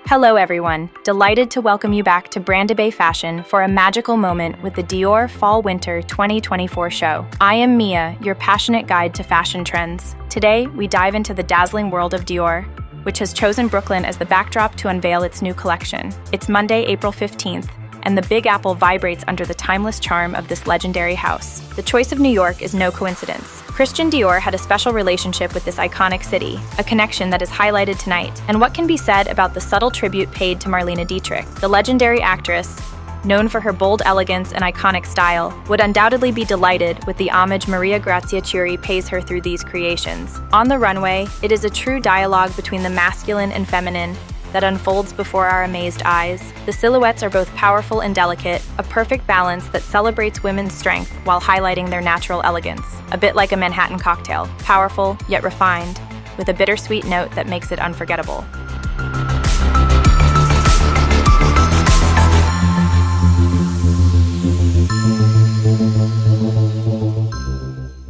Hello everyone, delighted to welcome you back to Brandibay Fashion for a magical moment with the Dior Fall-Winter 2024 show. I am Mia, your passionate guide to fashion trends. Today, we dive into the dazzling world of Dior, which has chosen Brooklyn as the backdrop to unveil its new collection. It's Monday, April 15th, and the Big Apple vibrates under the timeless charm of this legendary house. The choice of New York is no coincidence. Christian Dior had a special relationship with this iconic city, a connection that is highlighted tonight. And what can be said about the subtle tribute paid to Marlene Dietrich? The legendary actress, known for her bold elegance and iconic style, would undoubtedly be delighted with the homage Maria Grazia Chiuri pays her through these creations. On the runway, it is a true dialogue between the masculine and feminine that unfolds before our amazed eyes. The silhouettes are both powerful and delicate, a perfect balance that celebrates women's strength while highlighting their natural elegance. A bit like a Manhattan cocktail, powerful yet refined, with a bittersweet note that makes it unforgettable.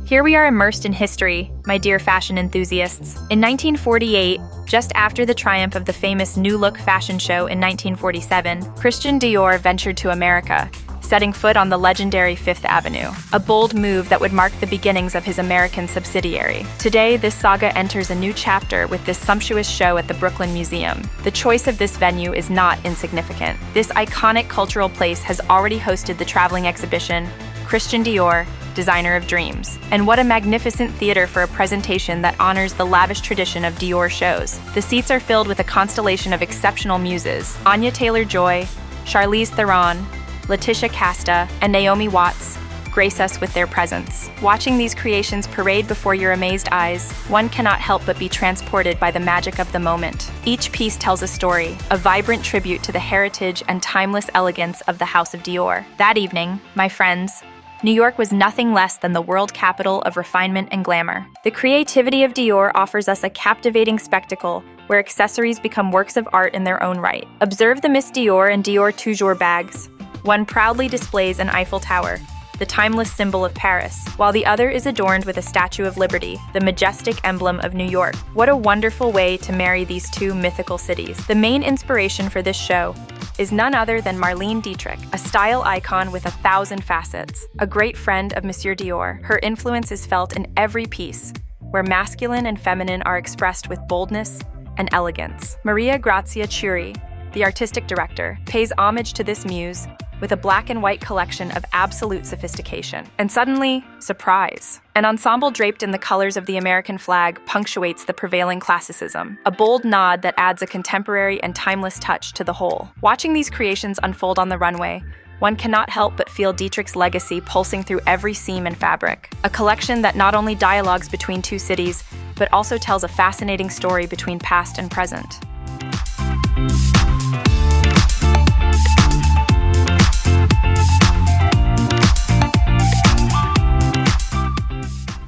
Here we are immersed in history, my dear fashion enthusiasts. In 1948, just after the triumph of the famous New Look fashion show in 1947, Christian Dior ventured to America, setting foot on the legendary Fifth Avenue, a bold move that would mark the beginnings of his American subsidiary. Today, this saga enters a new chapter with this sumptuous show at the Brooklyn Museum. The choice of this venue is not insignificant. This iconic cultural place has already hosted the traveling exhibition, Christian Dior, Designer of Dreams. And what a magnificent theater for a presentation that honors the lavish tradition of Dior shows. The seats are filled with a constellation of exceptional muses: Anya Taylor-Joy, Charlize Theron, Letitia Casta, and Naomi Watts grace us with their presence. Watching these creations parade before your amazed eyes, one cannot help but be transported by the magic of the moment. Each piece tells a story, a vibrant tribute to the heritage and timeless elegance of the House of Dior. That evening, my friends, New York was nothing less than the world capital of refinement and glamour. The creativity of Dior offers us a captivating spectacle where accessories become works of art in their own right. Observe the Miss Dior and Dior Toujours bags. One proudly displays an Eiffel Tower, the timeless symbol of Paris, while the other is adorned with a Statue of Liberty, the majestic emblem of New York. What a wonderful way to marry these two mythical cities. The main inspiration for this show is none other than Marlene Dietrich, a style icon with 1,000 facets. A great friend of Monsieur Dior, her influence is felt in every piece, where masculine and feminine are expressed with boldness and elegance. Maria Grazia Chiuri, the artistic director, pays homage to this muse with a black and white collection of absolute sophistication. And suddenly, surprise! An ensemble draped in the colors of the American flag punctuates the prevailing classicism, a bold nod that adds a contemporary and timeless touch to the whole. Watching these creations unfold on the runway, one cannot help but feel Dietrich's legacy pulsing through every seam and fabric. A collection that not only dialogues between two cities, but also tells a fascinating story between past and present.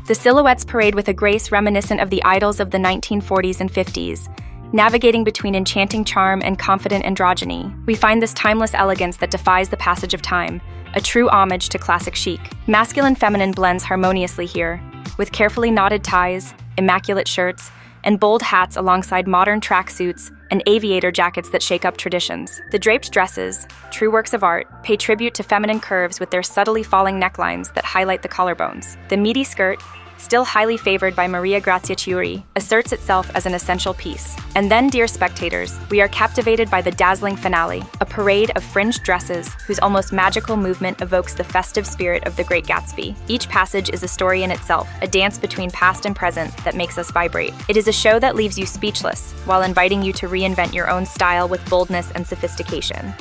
The silhouettes parade with a grace reminiscent of the idols of the 1940s and 50s, navigating between enchanting charm and confident androgyny. We find this timeless elegance that defies the passage of time, a true homage to classic chic. Masculine-feminine blends harmoniously here, with carefully knotted ties, immaculate shirts, and bold hats alongside modern tracksuits and aviator jackets that shake up traditions. The draped dresses, true works of art, pay tribute to feminine curves with their subtly falling necklines that highlight the collarbones. The meaty skirt, still highly favored by Maria Grazia Chiuri, asserts itself as an essential piece. And then, dear spectators, we are captivated by the dazzling finale, a parade of fringed dresses whose almost magical movement evokes the festive spirit of the Great Gatsby. Each passage is a story in itself, a dance between past and present that makes us vibrate. It is a show that leaves you speechless, while inviting you to reinvent your own style with boldness and sophistication.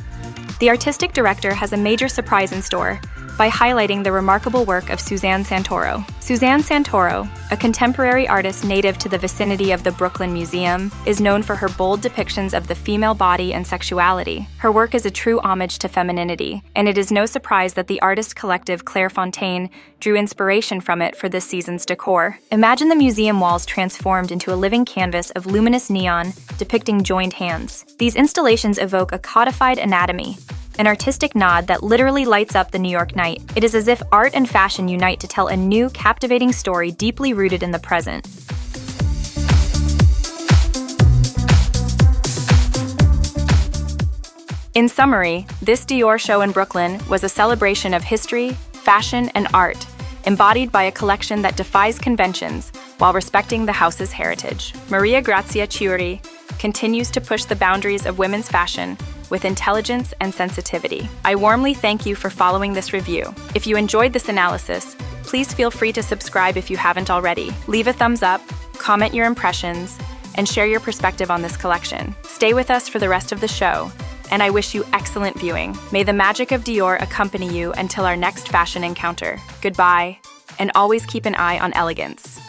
The artistic director has a major surprise in store by highlighting the remarkable work of Suzanne Santoro. Suzanne Santoro, a contemporary artist native to the vicinity of the Brooklyn Museum, is known for her bold depictions of the female body and sexuality. Her work is a true homage to femininity, and it is no surprise that the artist collective Claire Fontaine drew inspiration from it for this season's decor. Imagine the museum walls transformed into a living canvas of luminous neon depicting joined hands. These installations evoke a codified anatomy, an artistic nod that literally lights up the New York night. It is as if art and fashion unite to tell a new, captivating story deeply rooted in the present. In summary, this Dior show in Brooklyn was a celebration of history, fashion, and art, embodied by a collection that defies conventions while respecting the house's heritage. Maria Grazia Chiuri continues to push the boundaries of women's fashion with intelligence and sensitivity. I warmly thank you for following this review. If you enjoyed this analysis, please feel free to subscribe if you haven't already. Leave a thumbs up, comment your impressions, and share your perspective on this collection. Stay with us for the rest of the show, and I wish you excellent viewing. May the magic of Dior accompany you until our next fashion encounter. Goodbye, and always keep an eye on elegance.